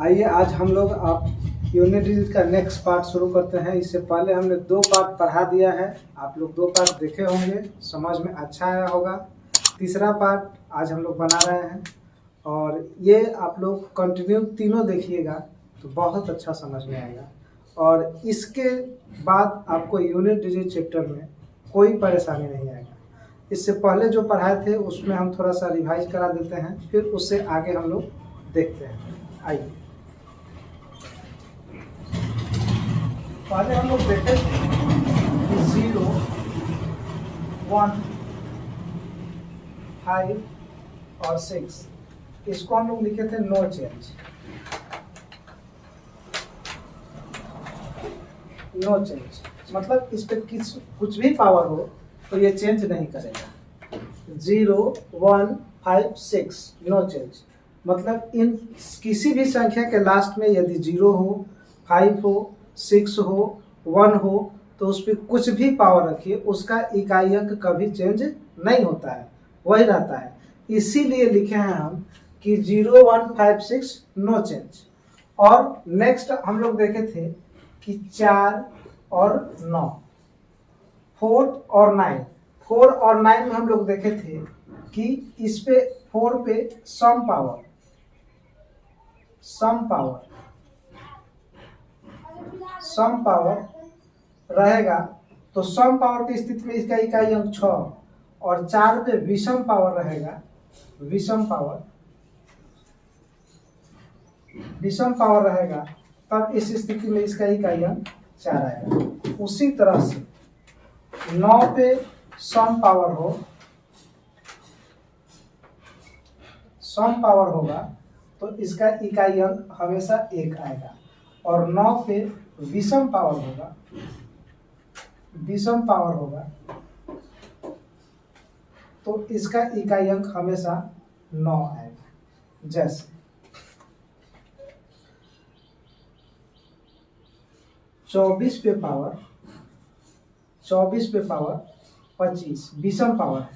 आइए आज हम लोग आप यूनिट डिजिट का नेक्स्ट पार्ट शुरू करते हैं। इससे पहले हमने 2 पार्ट पढ़ा दिया है, आप लोग 2 पार्ट देखे होंगे, समझ में अच्छा आया होगा। तीसरा पार्ट आज हम लोग बना रहे हैं और ये आप लोग कंटिन्यू तीनों देखिएगा तो बहुत अच्छा समझ में आएगा। और इसके बाद आपको यूनिट डिजिट चैप्टर में कोई परेशानी नहीं आएगा। इससे पहले जो पढ़ाए थे उसमें हम थोड़ा सा रिवाइज करा देते हैं, फिर उससे आगे हम लोग देखते हैं। आइए पहले हम लोग देखे थे 0, 1, 5 और 6, इसको हम लोग लिखे थे नो चेंज। नो चेंज मतलब इस पर कुछ भी पावर हो तो ये चेंज नहीं करेगा। 0, 1, 5, 6 नो चेंज मतलब इन किसी भी संख्या के लास्ट में यदि 0 हो, 5 हो, 6 हो, 1 हो तो उस पर कुछ भी पावर रखिए, उसका इकाई अंक कभी चेंज नहीं होता है, वही रहता है। इसीलिए लिखे हैं हम कि 0, 1, 5, 6 नो चेंज। और नेक्स्ट हम लोग देखे थे कि 4 और 9, 4 और 9, 4 और 9 में हम लोग देखे थे कि इस पे 4 पे सम पावर रहेगा, तो सम पावर की स्थिति में इसका इकाई अंक 6 और 4 पे विषम पावर रहेगा, विषम पावर रहेगा, तब इस स्थिति में इसका इकाई अंक 4 आएगा। उसी तरह से 9 पे सम पावर होगा तो इसका इकाई अंक हमेशा 1 आएगा। और 9 पे विषम पावर होगा तो इसका इकाई अंक हमेशा 9 आएगा। जैसे 24 पे पावर 25 विषम पावर है,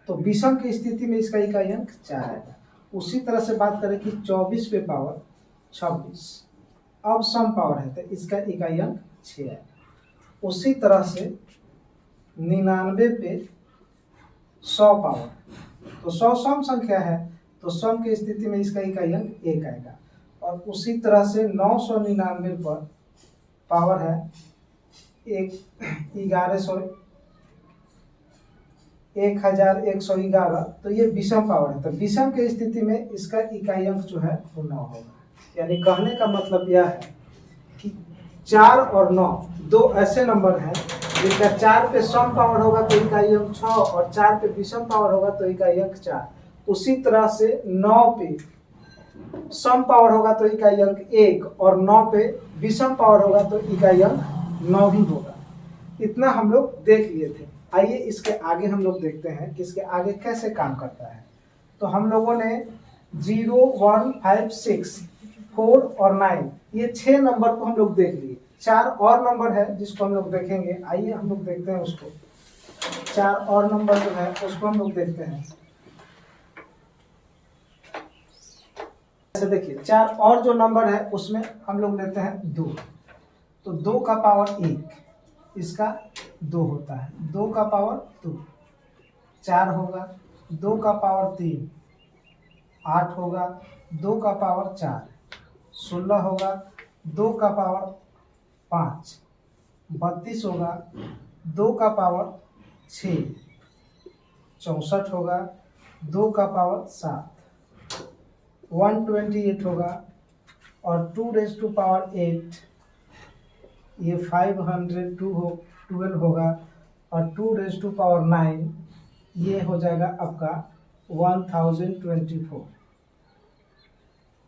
तो विषम की स्थिति में इसका इकाई अंक 4 आएगा। उसी तरह से बात करें कि 24 पे पावर 26 अब सम पावर है तो इसका इकाई अंक 6 आएगा। उसी तरह से 99 पे 100 पावर, तो 100 सम संख्या है तो सम की स्थिति में इसका इकाई अंक 1 आएगा। और उसी तरह से 999 पर पावर है 1111 तो ये विषम पावर है, तो विषम के स्थिति में इसका इकाई अंक जो है वो 9 होगा। यानी कहने का मतलब यह है कि 4 और 9 दो ऐसे नंबर हैं जिनका 4 पे सम पावर होगा तो इकाई अंक 6 और 4 पे विषम पावर होगा तो इकाई अंक 4। उसी तरह से 9 पे सम पावर होगा तो इकाई अंक 1 और 9 पे विषम पावर होगा तो इकाई अंक 9 भी होगा। इतना हम लोग देख लिए थे। आइए इसके आगे हम लोग देखते हैं कि इसके आगे कैसे काम करता है। तो हम लोगों ने 0, 1, 5, 6, 4 और 9 ये 6 नंबर को हम लोग देख लिए। 4 और नंबर है जिसको हम लोग देखेंगे। आइए हम लोग देखते हैं उसको। 4 और नंबर जो है उसको हम लोग देखते हैं। ऐसे देखिए 4 और जो नंबर है उसमें हम लोग लेते हैं 2, तो 2 का पावर 1 इसका 2 होता है, 2 का पावर 2 4 होगा, 2 का पावर 3 8 होगा, 2 का पावर 4 16 होगा, 2 का पावर 5 32 होगा, 2 का पावर 6 64 होगा, 2 का पावर 7 128 होगा और 2 रेज़ टू पावर 8 ये 512 होगा और 2 रेज़ टू पावर 9 ये हो जाएगा आपका 1024।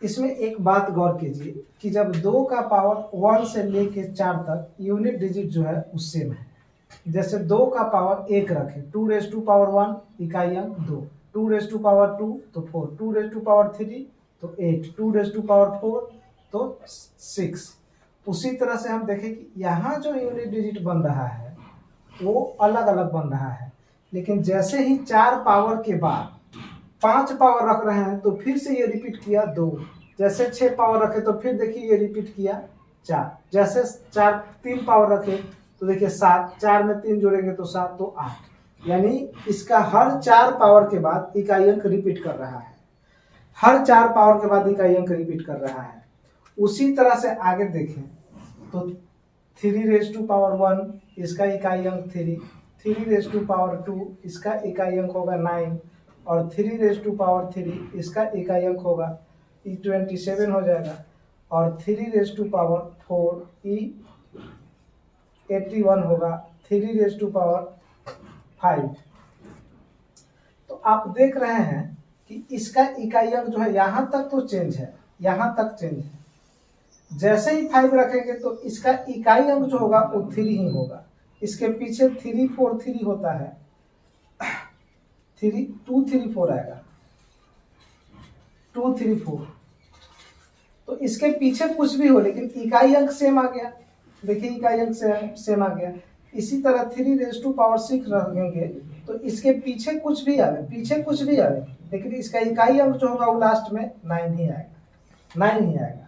इसमें एक बात गौर कीजिए कि जब 2 का पावर 1 से लेके 4 तक यूनिट डिजिट जो है वो सेम है। जैसे 2 का पावर 1 रखें, 2 रेज़ टू पावर 1 इकाई अंक 2, 2 रेज़ टू पावर 2 तो 4, 2 रेज़ टू पावर 3 तो 8, 2 रेज़ टू पावर 4 तो 6। उसी तरह से हम देखें कि यहाँ जो यूनिट डिजिट बन रहा है वो अलग अलग बन रहा है, लेकिन जैसे ही 4 पावर के बाद 5 पावर रख रहे हैं तो फिर से ये रिपीट किया 2, जैसे 6 पावर रखे तो फिर देखिए ये रिपीट किया 4, जैसे 3 पावर रखे तो देखिए 7, 4 में 3 जोड़ेंगे तो 7, तो 8। यानी इसका हर 4 पावर के बाद इकाई अंक रिपीट कर रहा है, हर 4 पावर के बाद इकाई अंक रिपीट कर रहा है। उसी तरह से आगे देखें तो 3 रेज़ टू पावर 1 इसका इकाई अंक 3, 3 रेज़ टू पावर 2 इसका इकाई अंक होगा 9, और 3 रेज़ टू पावर 3 इसका इकाई अंक होगा 27 हो जाएगा, और 3 रेज़ टू पावर 4 81 होगा, 3 रेज़ टू पावर 5। तो आप देख रहे हैं कि इसका इकाई अंक जो है यहाँ तक तो चेंज है, यहाँ तक चेंज है। जैसे ही 5 रखेंगे तो इसका इकाई अंक जो होगा वो 3 ही होगा। इसके पीछे 3 4 3 होता है, 3 2 3 4 आएगा, 2 3 4। तो इसके पीछे कुछ भी हो लेकिन इकाई अंक सेम आ गया। देखिए इकाई अंक सेम आ गया। इसी तरह 3 रेज़ टू पावर 6 रखेंगे तो इसके पीछे कुछ भी आवे, पीछे कुछ भी आवे, लेकिन इसका इकाई अंक जो होगा वो लास्ट में 9 ही आएगा, 9 ही आएगा।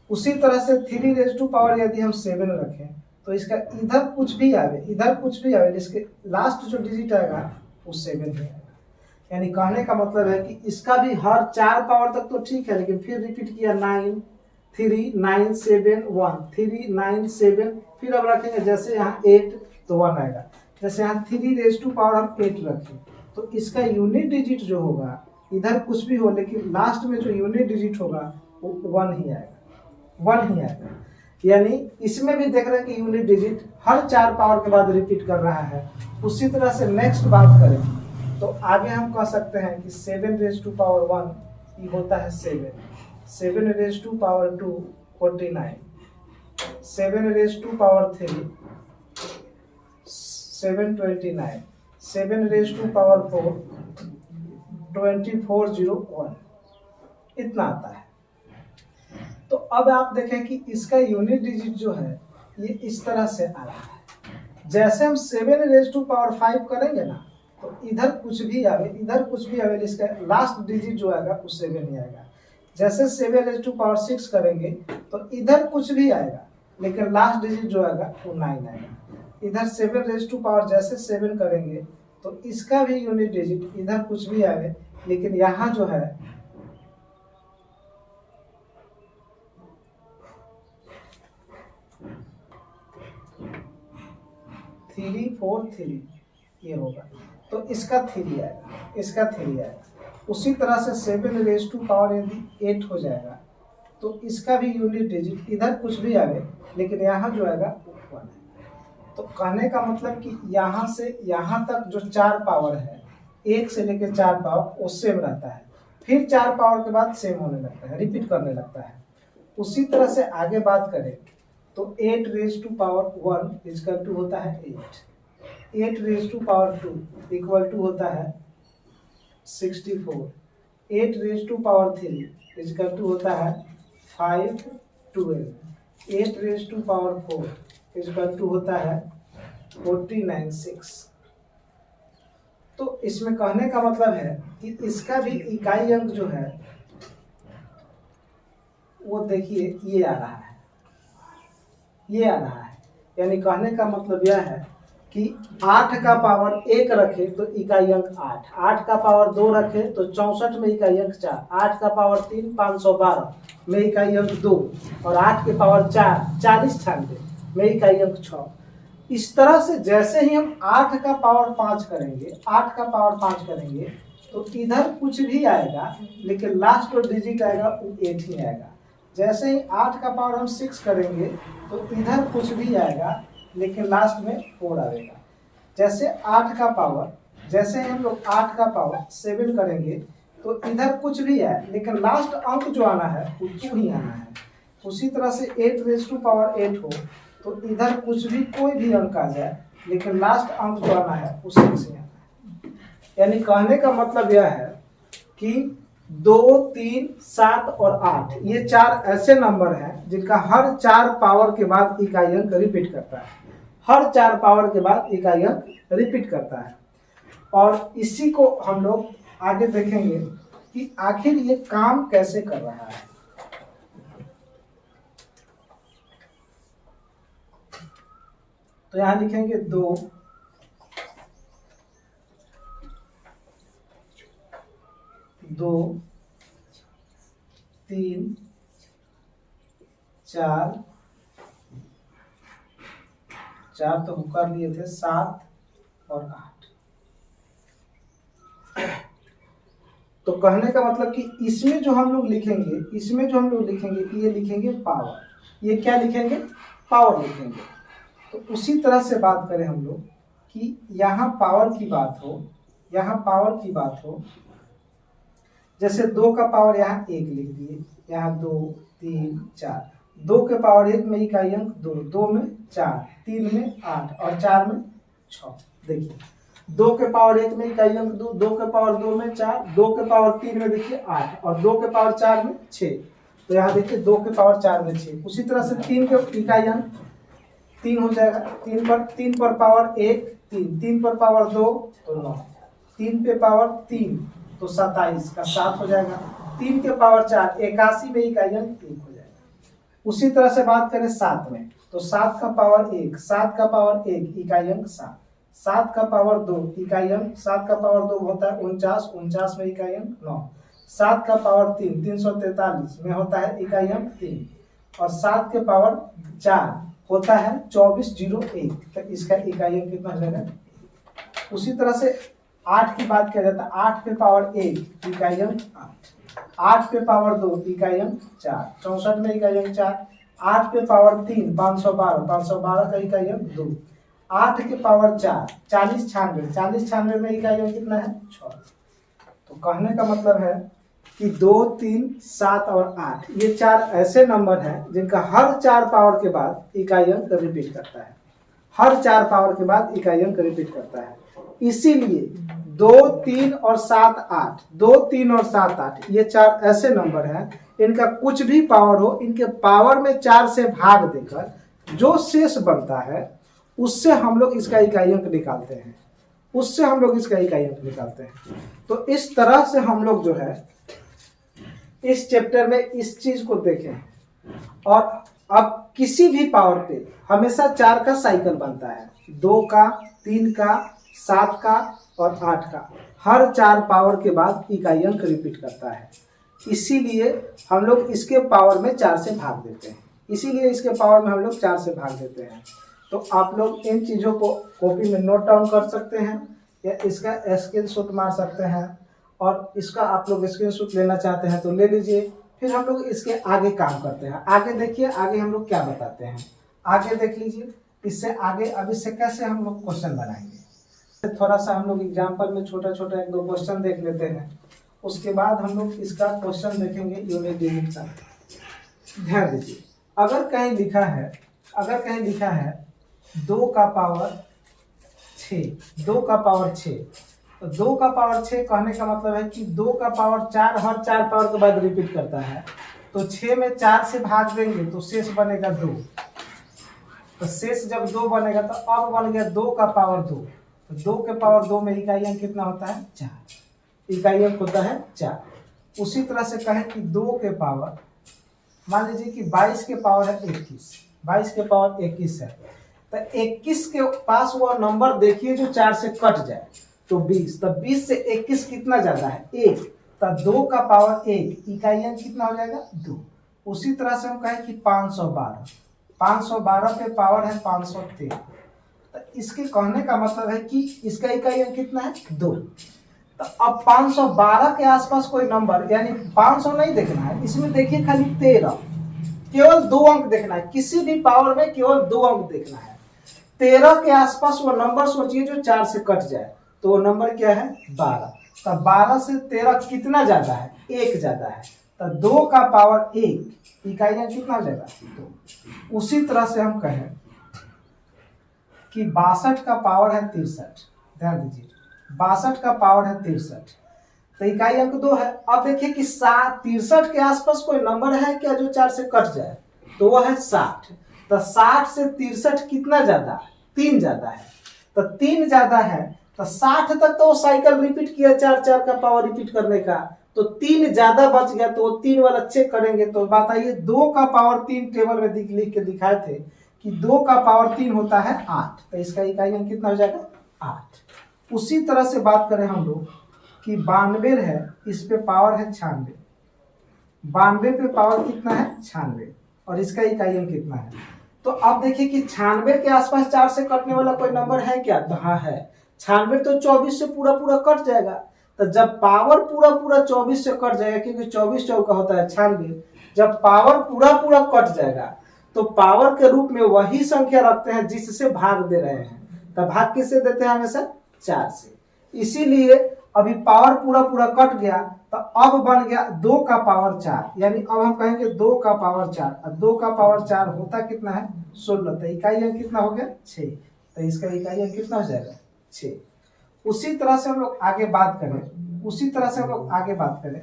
उसी तरह से 3 रेज़ टू पावर यदि हम 7 रखें तो इसका इधर कुछ भी आवे, इधर कुछ भी आवे, इसके लास्ट जो डिजिट आएगा वो 7 ही आएगा। यानी कहने का मतलब है कि इसका भी हर 4 पावर तक तो ठीक है, लेकिन फिर रिपीट किया 9 3 9 7 1 3 9 7, फिर अब रखेंगे जैसे यहाँ 8 तो 1 आएगा। जैसे यहाँ 3 रेज़ टू पावर हम 8 रखें तो इसका यूनिट डिजिट जो होगा इधर कुछ भी हो लेकिन लास्ट में जो यूनिट डिजिट होगा वो 1 ही आएगा, 1 ही आएगा। यानी इसमें भी देख रहे हैं कि यूनिट डिजिट हर 4 पावर के बाद रिपीट कर रहा है। उसी तरह से नेक्स्ट बात करें तो आगे हम कह सकते हैं कि 7 रेज़ टू पावर 1 ये होता है 7, 7 raise to power 2 49, 7 raise to power 3 729, 7 raise to power 4 2401, इतना आता है। तो अब आप देखें कि इसका यूनिट डिजिट जो है ये इस तरह से आ रहा है। जैसे हम 7 रेज़ टू पावर 5 करेंगे ना तो इधर कुछ भी आवे, इधर कुछ भी आवे, इसका लास्ट डिजिट जो आएगा वो 7 ही आएगा। जैसे 7 रेज़ टू पावर 6 करेंगे तो इधर कुछ भी आएगा लेकिन लास्ट डिजिट जो आएगा वो 9 आएगा। इधर 7 रेज़ टू पावर जैसे 7 करेंगे तो इसका भी यूनिट डिजिट इधर कुछ भी आवे लेकिन यहाँ जो है 3 4 3 ये होगा तो इसका 3 आएगा, इसका 3 आएगा। उसी तरह से 7 रेज़ टू पावर यदि 8 हो जाएगा तो इसका भी यूनिट डिजिट इधर कुछ भी आवे लेकिन यहाँ जो आएगा वो 1 है। तो कहने का मतलब कि यहाँ से यहाँ तक जो 4 पावर है, 1 से लेकर 4 पावर वो सेम रहता है, फिर 4 पावर के बाद सेम होने लगता है, रिपीट करने लगता है। उसी तरह से आगे बात करें तो 8 raise to power 1 equal to होता है 8, 8 raise to power 2 equal to होता है 64, 8 raise to power 3 equal to होता है 512, 8 raise to power 4 equal to होता है 496। तो इसमें कहने का मतलब है कि इसका भी इकाई अंक जो है वो देखिए ये आ रहा है, ये आ रहा है। यानी कहने का मतलब यह है कि 8 का पावर 1 रखे तो इकाई अंक 8, 8 का पावर 2 रखे तो 64 में इकाई अंक 4, 8 का पावर 3 512 में इकाई अंक 2, और 8 के पावर 4 4096 में इकाई अंक 6। इस तरह से जैसे ही हम 8 का पावर 5 करेंगे, 8 का पावर 5 करेंगे तो इधर कुछ भी आएगा लेकिन लास्ट जो डिजिट आएगा वो 8 ही आएगा। जैसे ही 8 का पावर हम 6 करेंगे तो इधर कुछ भी आएगा लेकिन लास्ट में 4 आएगा। जैसे 8 का पावर, जैसे हम लोग 8 का पावर 7 करेंगे तो इधर कुछ भी है लेकिन लास्ट अंक जो आना है वो 2 ही आना है। उसी तरह से 8 रेज़ टू पावर 8 हो तो इधर कुछ भी कोई भी अंक आ जाए लेकिन लास्ट अंक जो आना है वो 6 ही आना है। यानी कहने का मतलब यह है कि 2 3 7 और 8 ये 4 ऐसे नंबर हैं जिनका हर 4 पावर के बाद इकाई अंक रिपीट करता है, हर 4 पावर के बाद इकाई अंक रिपीट करता है। और इसी को हम लोग आगे देखेंगे कि आखिर ये काम कैसे कर रहा है। तो यहाँ लिखेंगे 2 2 3 4 4 तो कर लिए थे, 7 और 8। तो कहने का मतलब कि इसमें जो हम लोग लिखेंगे, ये लिखेंगे पावर। ये क्या लिखेंगे? पावर लिखेंगे। तो उसी तरह से बात करें हम लोग कि यहाँ पावर की बात हो, जैसे 2 का पावर यहाँ 1 लिख दिए, यहाँ 2 3 4, 2 के पावर 1 में इकाई अंक 2, 2 में 4, 3 में 8 और 4 में 6। देखिए 2 के पावर 1 में इकाई अंक 2, 2 के पावर 2 में 4, 2 के पावर 3 में देखिए 8 और 2 के पावर 4 में 6। तो यहाँ देखिए 2 के पावर 4 में 6। उसी तरह से 3 के इकाई अंक 3 हो जाएगा, 3 पर पावर 1 3, 3 पर पावर 2 तो 9, 3 पे पावर 3 तो 27 का 7 हो जाएगा, 3 के पावर 4 81 में इकाई अंक 1 हो जाएगा। उसी तरह से बात करें 7 में, तो 7 का पावर 1, 7 का पावर 1 इकाई अंक 7, 7 का पावर 2 इकाई अंक, 7 का पावर 2 होता है 49, 49 में इकाई अंक 9, 7 का पावर 3 343 में होता है इकाई अंक 3 और 7 के पावर 4 होता है 2401, तो इसका इकाई अंक कितना हो जाएगा? उसी तरह से 8 की बात किया जाता है, 8 पे पावर 1 इकाई अंक 8, 8 पे पावर 2 इकाई अंक 4, 64 में इकाई अंक 4, 8 पे पावर 3 512, 512 का इकाई अंक 2, 8 के पावर 4 40 96, 40 96 में इकाई अंक कितना है? 6। तो कहने का मतलब है कि 2 3 7 और 8 ये 4 ऐसे नंबर हैं जिनका हर 4 पावर के बाद इकाई अंक रिपीट करता है, हर 4 पावर के बाद इकाई अंक रिपीट करता है। इसीलिए 2 3 और 7 8, 2 3 और 7 8 ये 4 ऐसे नंबर हैं, इनका कुछ भी पावर हो, इनके पावर में 4 से भाग देकर जो शेष बनता है उससे हम लोग इसका इकाई अंक निकालते हैं, तो इस तरह से हम लोग जो है इस चैप्टर में इस चीज को देखें। और अब किसी भी पावर पे हमेशा 4 का साइकिल बनता है, 2 का 3 का 7 का और 8 का, हर 4 पावर के बाद इकाई अंक रिपीट करता है। इसीलिए हम लोग इसके पावर में 4 से भाग देते हैं, तो आप लोग इन चीज़ों को कॉपी में नोट डाउन कर सकते हैं या इसका स्क्रीनशॉट मार सकते हैं, और इसका आप लोग स्क्रीनशॉट लेना चाहते हैं तो ले लीजिए। फिर हम लोग इसके आगे काम करते हैं। आगे देखिए, आगे हम लोग क्या बताते हैं, आगे देख लीजिए। इससे आगे अब इससे कैसे हम लोग क्वेश्चन बनाएंगे, थोड़ा सा हम लोग एग्जाम्पल में छोटा छोटा 1-2 क्वेश्चन देख लेते हैं, उसके बाद हम लोग इसका क्वेश्चन देखेंगे यूनिट डिजिट का। ध्यान दीजिए, अगर कहीं लिखा है 2 का पावर 6, 2 का पावर 6, तो 2 का पावर 6 कहने का मतलब है कि 2 का पावर 4 हर 4 पावर के बाद रिपीट करता है, तो 6 में 4 से भाग देंगे तो शेष बनेगा 2, तो शेष जब 2 बनेगा तो अब बन गया 2 का पावर 2, तो 2 के पावर 2 में इकाई अंक कितना होता है? 4, इकाई अंक होता है 4। उसी तरह से कहें कि 2 के पावर, मान लीजिए कि 22 के पावर है 21, 22 के पावर 21 है, तो 21 के पास वो नंबर देखिए जो 4 से कट जाए तो 20, तो 20 से 21 कितना ज्यादा है? 1, तो 2 का पावर 1 इकाई अंक कितना हो जाएगा? 2। उसी तरह से हम कहें कि 512 पे पावर है 513, तो इसके कहने का मतलब है कि इसका इकाई अंक कितना है? 2। तो अब 512 के आसपास कोई नंबर, यानी 500 नहीं देखना है, इसमें देखिए खाली 13, केवल 2 अंक देखना है, किसी भी पावर में केवल 2 अंक देखना है। 13 के आसपास वो नंबर सोचिए जो 4 से कट जाए, तो वो नंबर क्या है? 12। तो 12 से 13 कितना ज्यादा है? 1 ज्यादा है, तो 2 का पावर 1 इकाई अंक कितना हो जाएगा? 2। उसी तरह से हम कहें कि 62 का पावर है 63, ध्यान दीजिए 62 का पावर है 63, तो इकाई अंक 2 है। अब देखिए कि 63 के आसपास कोई नंबर है क्या जो 4 से कट जाए, तो वो है 60, तो 60 से 63 कितना ज्यादा? 3 ज्यादा है, तो 3 ज्यादा है, तो 60 तक तो साइकिल रिपीट किया 4 का पावर रिपीट करने का, तो 3 ज्यादा बच गया, तो 3 वाला चेक करेंगे। तो बताइए 2 का पावर 3 टेबल में लिख के दिखाए थे कि 2 का पावर 3 होता है 8, तो इसका इकाई अंक कितना हो जाएगा 8। उसी तरह से बात करें हम लोग कि 92 है, इस पे पावर है 96, 92 पे पावर कितना है 96 और इसका इकाई अंक कितना है। तो अब देखिए कि 96 के आसपास 4 से कटने वाला कोई नंबर है क्या, तो हाँ है। 96 तो 24 से पूरा पूरा कट जाएगा, तो जब पावर पूरा पूरा 24 से कट जाएगा, क्योंकि 24 चौका होता है 96, जब पावर पूरा पूरा कट जाएगा तो पावर के रूप में वही संख्या रखते हैं जिससे भाग दे रहे हैं। तो भाग किससे देते हैं, हमेशा 4 से। इसीलिए अभी पावर पूरा पूरा कट गया, तो अब बन गया 2 का पावर 4, यानी अब हम कहेंगे 2 का पावर 4, और 2 का पावर 4 होता कितना है 16, तो इकाई अंक कितना हो गया 6, तो इसका इकाई अंक कितना हो जाएगा 6। उसी तरह से हम लोग आगे बात करें,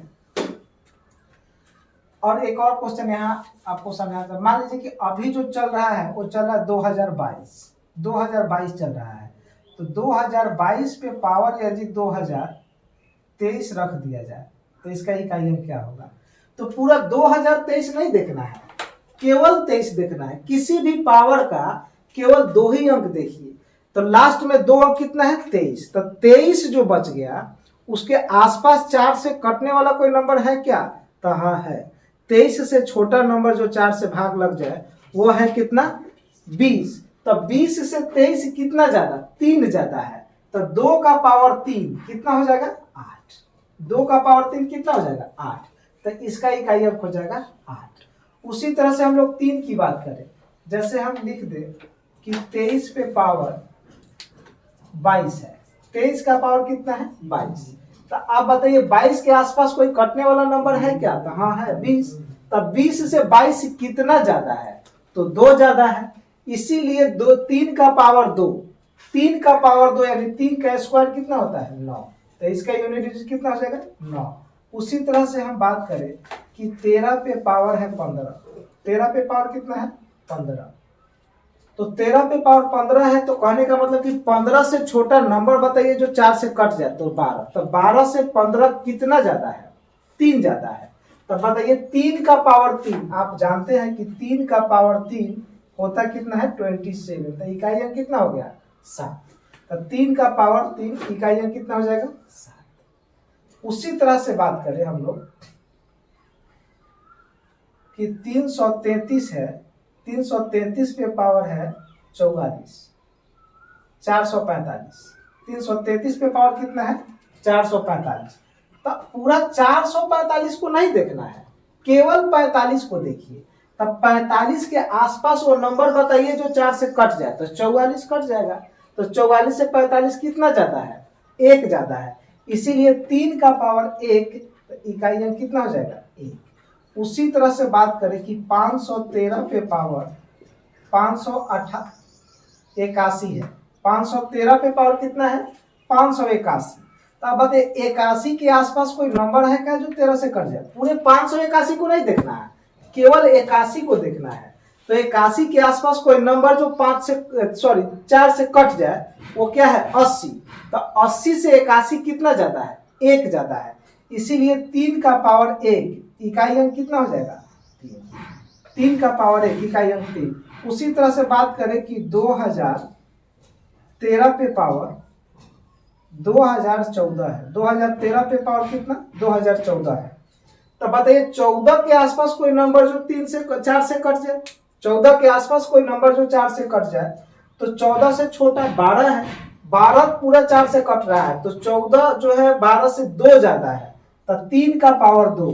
और एक और क्वेश्चन यहाँ आपको समझाता। मान लीजिए कि अभी जो चल रहा है वो चल रहा है 2022 चल रहा है, तो 2022 पे पावर यदि 2023 रख दिया जाए तो इसका इकाई अंक क्या होगा। तो पूरा 2023 नहीं देखना है, केवल 23 देखना है। किसी भी पावर का केवल 2 ही अंक देखिए, तो लास्ट में 2 अंक कितना है 23, तो 23 जो बच गया उसके आसपास 4 से कटने वाला कोई नंबर है क्या, तो हाँ है। 23 से छोटा नंबर जो 4 से भाग लग जाए वो है कितना 20, तो 20 से 23 कितना ज्यादा 3 ज्यादा है, तो 2 का पावर 3 कितना हो जाएगा 8, 2 का पावर 3 कितना हो जाएगा 8, तो इसका इकाई अंक हो जाएगा 8। उसी तरह से हम लोग 3 की बात करें, जैसे हम लिख दे कि 23 पे पावर 22 है, 23 का पावर कितना है 22, तो आप बताइए 22 के आसपास कोई कटने वाला नंबर है क्या, तो हाँ है 20, तब 20 से 22 कितना ज्यादा है, तो 2 ज्यादा है। इसीलिए 3 का पावर 2, 3 का पावर 2 यानी 3 का स्क्वायर कितना होता है 9, तो इसका यूनिट डिजिट कितना हो जाएगा 9। उसी तरह से हम बात करें कि 13 पे पावर है 15, 13 पे पावर कितना है 15, तो 13 पे पावर 15 है, तो कहने का मतलब कि 15 से छोटा नंबर बताइए जो 4 से कट जाए, तो 12, तो 12 से 15 कितना ज्यादा है 3 ज्यादा है, तो बताइए 3 का पावर 3, आप जानते हैं कि 3 का पावर 3 होता कितना है 27, तो इकाई अंक कितना हो गया 7, तो 3 का पावर 3 इकाई अंक कितना हो जाएगा 7। उसी तरह से बात करें हम लोग कि 333 है, 333 पे पावर है 44, 445, 333 पे पावर कितना है 445, तो पूरा 445 को नहीं देखना है, केवल 45 को देखिए। तब 45 के आसपास वो नंबर बताइए जो 4 से कट जाए, तो 44 कट जाएगा, तो 44 से 45 कितना ज्यादा है 1 ज्यादा है, इसीलिए 3 का पावर 1, तो इकाई अंक कितना हो जाएगा 1। उसी तरह से बात करें कि 513 पे पावर 581 है, 513 पे पावर कितना है 581, तो अब बताइए 81 के आसपास कोई नंबर है क्या जो 13 से कट जाए, पूरे 581 को नहीं देखना है, केवल 81 को देखना है। तो 81 के आसपास कोई नंबर जो 4 से कट जाए वो क्या है 80, तो 80 से 81 कितना ज्यादा है 1 ज्यादा है, इसीलिए 3 का पावर 1 इकाई अंक कितना हो जाएगा 3 का पावर 1 इकाई अंक 3। उसी तरह से बात करें कि 2013 पे पावर 2014 है, 2013 पे पावर कितना 2014 है, तो बताइए 14 के आसपास कोई नंबर जो 4 से कट जाए, 14 के आसपास कोई नंबर जो 4 से कट जाए, तो 14 से छोटा 12 है, 12 पूरा 4 से कट रहा है, तो 14 जो है 12 से 2 ज्यादा है, तो 3 का पावर 2,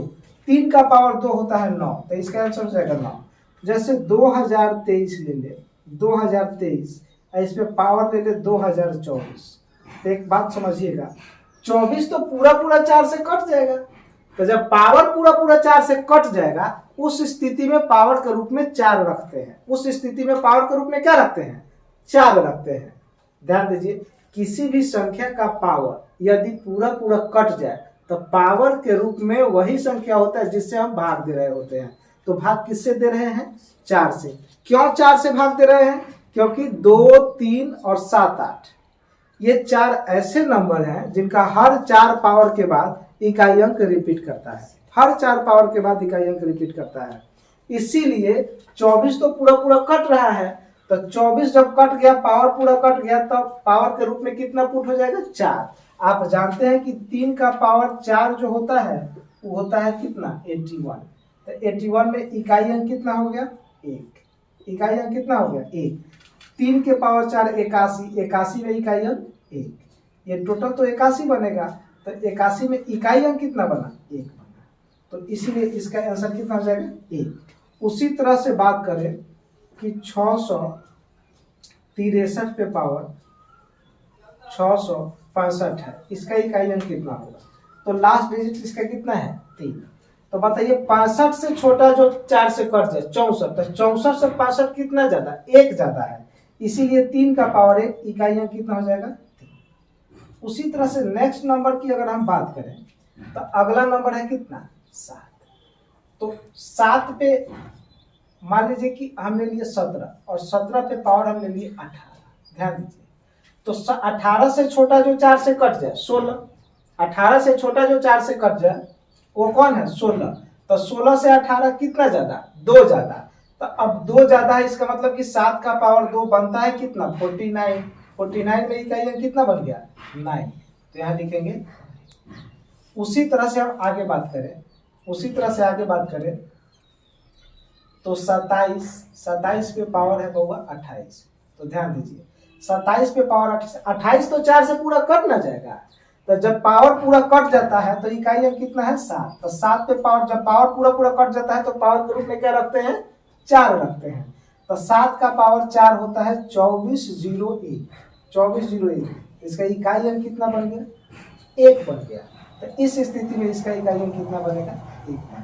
3 का पावर 2 होता है 9, तो इसका आंसर हो जाएगा 9। जैसे 2023 ले ले, 2023 इस पे पावर ले ले 2024, तो एक बात समझिएगा 24 तो पूरा पूरा 4 से कट जाएगा, तो जब पावर पूरा पूरा 4 से कट जाएगा उस स्थिति में पावर के रूप में 4 रखते हैं, उस स्थिति में पावर के रूप में क्या रखते हैं 4 रखते हैं। ध्यान दीजिए किसी भी संख्या का पावर यदि पूरा पूरा कट जाए तो पावर के रूप में वही संख्या होता है जिससे हम भाग दे रहे होते हैं, तो भाग किससे दे रहे हैं 4 से। क्यों 4 से भाग दे रहे हैं, क्योंकि 2, 3 और 7, 8 ये 4 ऐसे नंबर हैं जिनका हर 4 पावर के बाद इकाई अंक रिपीट करता है, हर 4 पावर के बाद इकाई अंक रिपीट करता है। इसीलिए 24 तो पूरा पूरा कट रहा है, तो 24 जब कट गया, पावर पूरा कट गया, तब पावर के रूप में कितना पुट हो जाएगा? 4। आप जानते हैं कि 3 का पावर 4 जो होता है वो होता है कितना? 81। तो 81 में इकाई अंक कितना हो गया? 1। इकाई अंक कितना हो गया? 1। 3 के पावर 4 81, 81 में इकाई अंक 1। ये टोटल तो 81 बनेगा, तो 81 में इकाई अंक कितना बना? 1 बना। तो इसीलिए इसका आंसर कितना हो जाएगा? 1। उसी तरह से बात करें कि 663 पे पावर 665 है, इसका इकाई अंक कितना होगा? तो लास्ट डिजिट इसका कितना है? 3। तो बताइए 65 से छोटा जो 4 से कट जाए 64, तो 64 से 65 कितना ज्यादा? 1 ज्यादा है, इसीलिए 3 का पावर 1, इकाई अंक कितना हो जाएगा? 3। उसी तरह से नेक्स्ट नंबर की अगर हम बात करें तो अगला नंबर है कितना? 7। तो 7 पे मान लीजिए कि हम ले लिए 17 और 17 पे पावर हम ले लिए 18। ध्यान दीजिए, तो 18 से छोटा जो 4 से कट जाए 16। 18 से छोटा जो 4 से कट जाए वो कौन है? 16। तो 16 से 18 कितना ज्यादा? 2 ज्यादा। तो अब 2 ज्यादा है, इसका मतलब कि 7 का पावर 2 बनता है कितना? 49। 49 में इकाई अंक कितना बन गया? 9। तो यहाँ लिखेंगे। उसी तरह से हम आगे बात करें, तो 27 पे पावर है बउआ 28। तो ध्यान दीजिए 27 पे पावर 28 तो 4 से पूरा कट ना जाएगा। तो जब पावर पूरा कट जाता है तो इकाई अंक कितना है? 7। तो 7 पे पावर, जब पावर पूरा कट जाता है तो पावर के रूप में क्या रखते हैं? 4 रखते हैं। तो 7 का पावर 4 होता है 2401। 2401, इसका इकाई अंक कितना बन गया? 1 बन गया। तो इस स्थिति में इसका इकाई अंक कितना बनेगा? 1 बनेगा।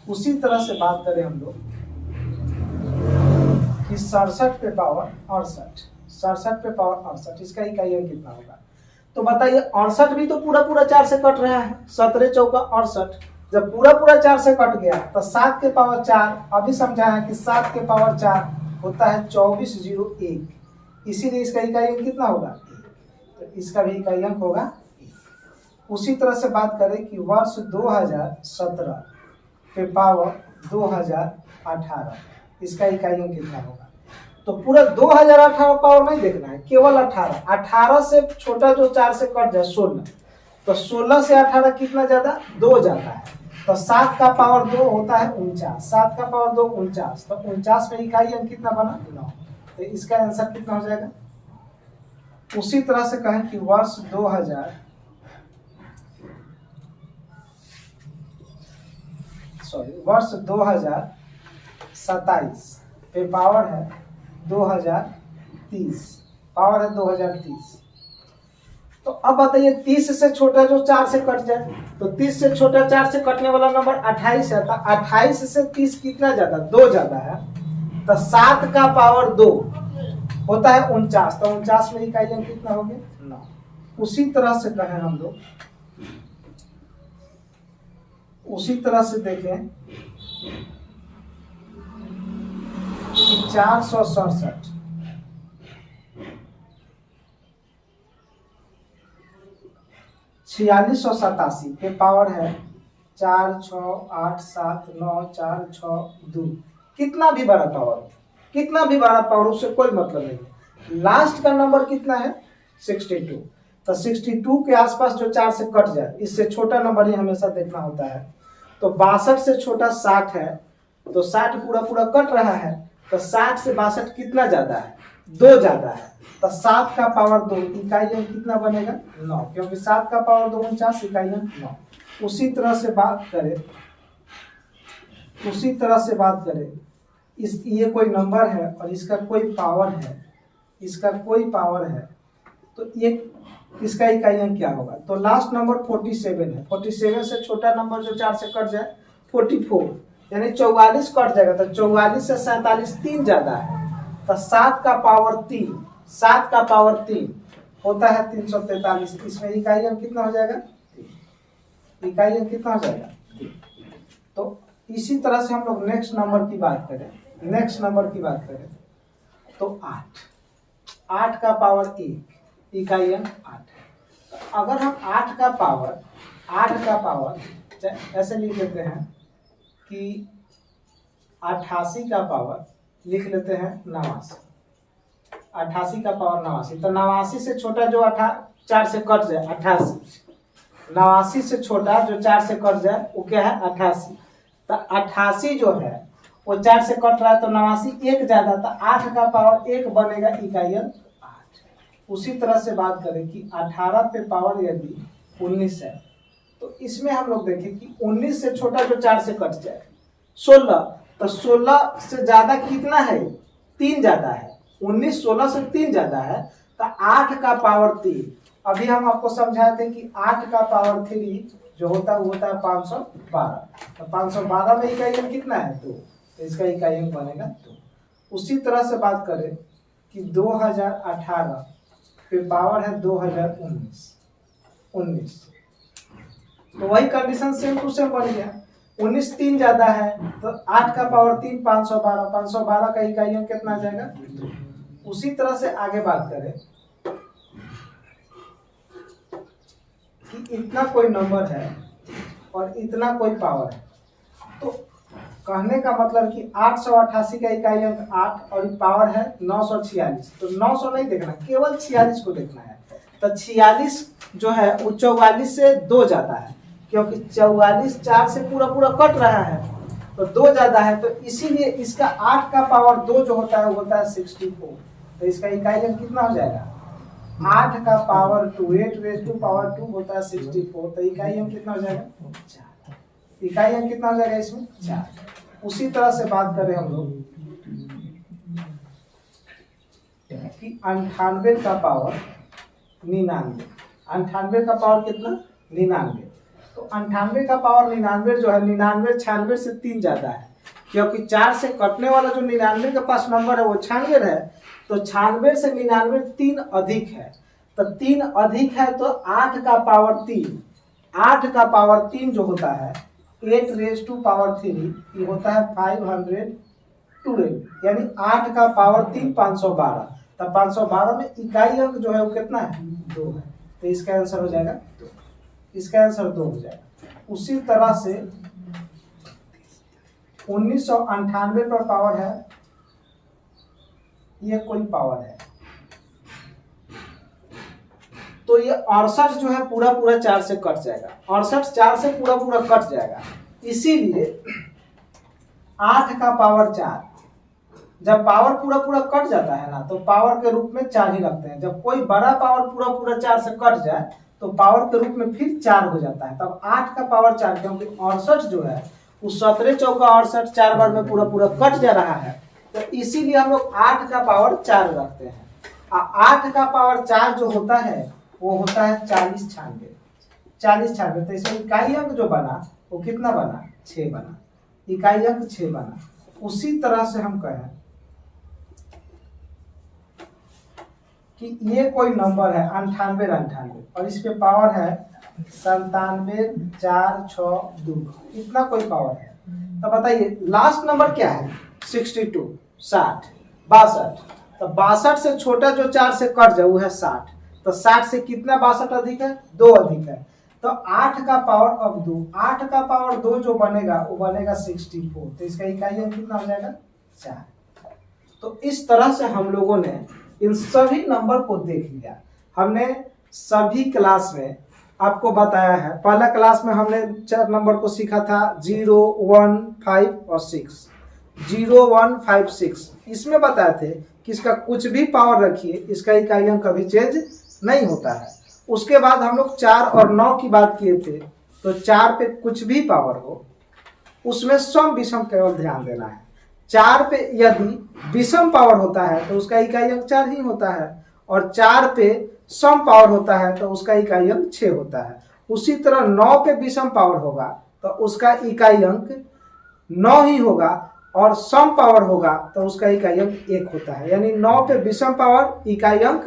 उसी तरह से बात करें हम लोग कि 67 पे पावर 68, 67 पे पावर 68, इसका इकाई अंक कितना होगा? तो बताइए 68 भी तो पूरा 4 से कट रहा है। 17 चौका 68, जब पूरा 4 से कट गया तो 7 के पावर 4, अभी समझा है कि 7 के पावर 4 होता है 2401, इसीलिए इसका इकाई अंक कितना होगा? 1। तो इसका भी इकाई अंक होगा 1। उसी तरह से बात करें कि वर्ष 2017 पे पावर 2018, इसका इकाई अंक कितना होगा? तो पूरा 2018 पावर नहीं देखना है, केवल 18। 18 से छोटा जो 4 से कट जाए 16, तो 16 से 18 कितना ज्यादा? 2 ज्यादा है। तो 7 का पावर 2 होता है 49। 7 का पावर 2 49, तो 49 में इकाई अंक कितना बना? 9। तो इसका आंसर कितना हो जाएगा? उसी तरह से कहें कि वर्ष 2027 पे पावर है 2030, पावर है 2030। तो अब बताइए 30 से छोटा जो 4 से कट जाए, तो 30 से छोटा 4 से कटने वाला नंबर 28 है। तो 28 से 30 कितना ज्यादा? 2 ज्यादा है। तो 7 का पावर 2 होता है 49, तो 49 में इकाई अंक कितना हो गया? 9। उसी तरह से कहें हम लोग, उसी तरह से देखें कि 467 4687 पे पावर है 4 6 8 7 9 4 6 2। कितना भी बड़ा पावर उससे कोई मतलब नहीं है। लास्ट का नंबर कितना है? 62। तो 62 के आसपास जो 4 से कट जाए, इससे छोटा नंबर ही हमेशा देखना होता है। तो 62 से छोटा 60 है, तो 60 पूरा कट रहा है, तो 60 से 62 कितना ज्यादा है? 2 ज्यादा है। तो 7 का पावर 2, इकाई अंक कितना बनेगा? 9, क्योंकि 7 का पावर 2 49, इकाई अंक 9। उसी तरह से बात करें इस, ये कोई नंबर है और इसका कोई पावर है, तो ये इसका इकाई अंक क्या होगा? तो लास्ट नंबर 47 है। 47 से छोटा नंबर जो 4 से कट जाए 44, यानी 44 कट जाएगा। तो 44 से 47 3 ज्यादा है। तो 7 का पावर 3 होता है 343। इसमें इकाई अंक कितना हो जाएगा? 3। इकाई अंक कितना हो जाएगा? 3। तो इसी तरह से हम लोग नेक्स्ट नंबर की बात करें तो 8 का पावर 1, इकाई अंक 8 है। तो अगर हम 8 का पावर ऐसे लिख लेते हैं कि 88 का पावर लिख लेते हैं 89। 88 का पावर 89, तो 89 से छोटा जो 4 से कट जाए 88, 89 से छोटा जो 4 से कट जाए वो क्या है 88। तो 88 जो है वो 4 से कट रहा है, तो 89 एक ज्यादा, तो 8 का पावर 1 बनेगा, इकाई अंक 8। उसी तरह से बात करें कि 18 पे पावर यदि 19 है, तो इसमें हम लोग देखें कि 19 से छोटा जो 4 से कट जाए 16, तो 16 से ज्यादा कितना है, 3 ज्यादा है, 19 16 से 3 ज्यादा है, तो 8 का पावर 3। अभी हम आपको समझाए थे कि 8 का पावर 3 जो होता है वो होता है 512। तो 512 में इकाई अंक कितना है 2, तो इसका इकाई अंक बनेगा 2। उसी तरह से बात करें कि 2018 पे पावर है 2019, तो वही कंडीशन सेम टू सेम बन गया। 19 3 ज्यादा है, तो 8 का पावर 3 512, 512 का इकाई अंक कितना आ जाएगा 2। उसी तरह से आगे बात करें कि इतना कोई नंबर है और इतना कोई पावर है, तो कहने का मतलब कि 888 का इकाई अंक 8 और पावर है 946, तो 900 नहीं देखना, केवल 46 को देखना है। तो 46 जो है वो 44 से 2 ज्यादा है, क्योंकि 44 4 से पूरा पूरा कट रहा है, तो 2 ज्यादा है, तो इसीलिए इसका 8 का पावर 2 जो होता है वो होता है 64। तो इसका इकाई अंक कितना हो जाएगा 8 का पावर 2, 8 रेज़ टू पावर 2 होता है 64, तो इकाई अंक कितना हो जाएगा 4। इकाई अंक कितना हो जाएगा इसमें 4। उसी तरह से बात करें हम लोग कि 98 का पावर 99, 98 का पावर कितना 99, तो 98 का पावर 99 जो है 99 96 से 3 ज्यादा है, क्योंकि 4 से कटने वाला जो 99 के पास नंबर है वो 96 है, तो 96 से 99 3 अधिक है, तो 3 अधिक है, तो 8 का पावर 3, 8 का पावर 3 जो होता है 8 रेज़ टू पावर 3 ये होता है 512, यानी 8 का पावर 3 512, तो 512 में इकाई अंक जो है वो कितना है 2 है, तो इसका आंसर हो जाएगा 2, इसका आंसर 2 हो जाएगा। उसी तरह से 1998 पर पावर है, ये कोई पावर है, तो ये 68 जो है पूरा पूरा 4 से कट जाएगा, 68 4 से पूरा पूरा कट जाएगा, इसीलिए 8 का पावर 4, जब पावर पूरा पूरा कट जाता है ना, तो पावर के रूप में 4 ही रखते हैं। जब कोई बड़ा पावर पूरा पूरा 4 से कट जाए तो पावर के रूप में फिर 4 हो जाता है, तब 8 का पावर 4, क्योंकि 68 जो है उस 17 चौका 68 4 बार में पूरा पूरा कट जा रहा है, तो इसीलिए हम लोग 8 का पावर 4 रखते हैं। 8 का पावर 4 जो होता है वो होता है 40 96, तो इसमें इकाई अंक जो बना वो कितना बना 6 बना, इकाई अंक 6 बना। उसी तरह से हम कहें कि ये कोई नंबर है 98 और इस पे पावर है 97 4 6 2, इतना कोई पावर है, तो बताइए लास्ट नंबर क्या है 62 60 62, तो 62 से छोटा जो 4 से कट जाए वो है 60, तो 60 से कितना 62 अधिक है 2 अधिक है, तो 8 का पावर अब 2, 8 का पावर 2 जो बनेगा वो बनेगा 64, तो इसका इकाई अंक कितना हो जाएगा 4। तो इस तरह से हम लोगों ने इन सभी नंबर को देख लिया। हमने सभी क्लास में आपको बताया है, पहला क्लास में हमने 4 नंबर को सीखा था 0 1 5 और 6, 0 1 5 6, इसमें बताए थे कि इसका कुछ भी पावर रखिए इसका इकाई अंक कभी चेंज नहीं होता है। उसके बाद हम लोग 4 और 9 की बात किए थे, तो 4 पे कुछ भी पावर हो उसमें सम विषम केवल ध्यान देना है। 4 पे यदि विषम पावर होता है तो उसका इकाई अंक 4 ही होता है, और 4 पे सम पावर होता है तो उसका इकाई अंक 6 होता है। उसी तरह 9 पे विषम पावर होगा तो उसका इकाई अंक 9 ही होगा, और सम पावर होगा तो उसका इकाई अंक 1 होता है। यानी 9 पे विषम पावर इकाई अंक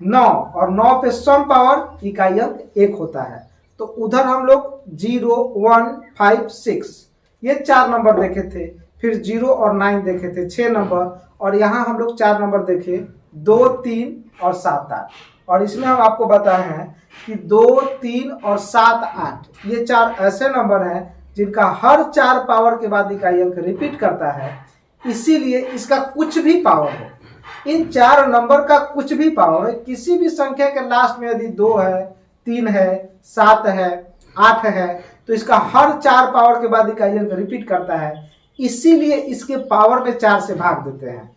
9 और 9 पे सम पावर इकाई अंक 1 होता है। तो उधर हम लोग 0 1 5 6 ये 4 नंबर देखे थे, फिर 0 और 9 देखे थे 6 नंबर, और यहाँ हम लोग 4 नंबर देखे 2 3 और 7 8, और इसमें हम आपको बताए हैं कि 2 3 और 7 8 ये 4 ऐसे नंबर हैं जिनका हर 4 पावर के बाद इकाई अंक रिपीट करता है, इसीलिए इसका कुछ भी पावर हो इन 4 नंबर का कुछ भी पावर है, किसी भी संख्या के लास्ट में यदि 2 है, 3 है, 7 है, 8 है, तो इसका हर 4 पावर के बाद इकाई अंक रिपीट करता है, इसीलिए इसके पावर में 4 से भाग देते हैं।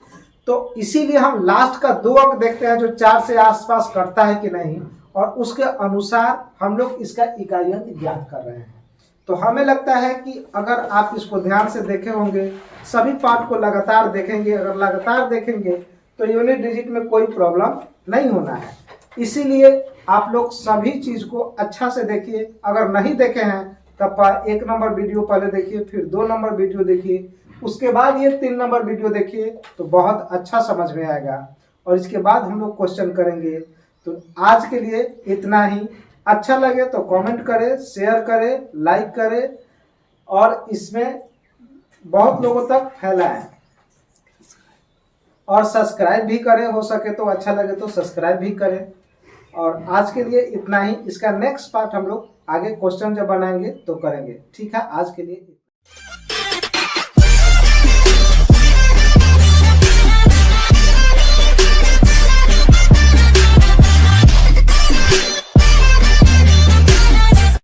तो इसीलिए हम लास्ट का 2 अंक देखते हैं जो 4 से आसपास कटता है कि नहीं, और उसके अनुसार हम लोग इसका इकाई अंक ज्ञात कर रहे हैं। तो हमें लगता है कि अगर आप इसको ध्यान से देखे होंगे, सभी पार्ट को लगातार देखेंगे, अगर लगातार देखेंगे तो यूनिट डिजिट में कोई प्रॉब्लम नहीं होना है। इसीलिए आप लोग सभी चीज को अच्छा से देखिए। अगर नहीं देखे हैं तब 1 नंबर वीडियो पहले देखिए, फिर 2 नंबर वीडियो देखिए, उसके बाद ये 3 नंबर वीडियो देखिए, तो बहुत अच्छा समझ में आएगा। और इसके बाद हम लोग क्वेश्चन करेंगे। तो आज के लिए इतना ही। अच्छा लगे तो कमेंट करें, शेयर करें, लाइक करें और इसमें बहुत लोगों तक फैलाएं, और सब्सक्राइब भी करें, हो सके तो, अच्छा लगे तो सब्सक्राइब भी करें। और आज के लिए इतना ही। इसका नेक्स्ट पार्ट हम लोग आगे क्वेश्चन जब बनाएंगे तो करेंगे। ठीक है, आज के लिए।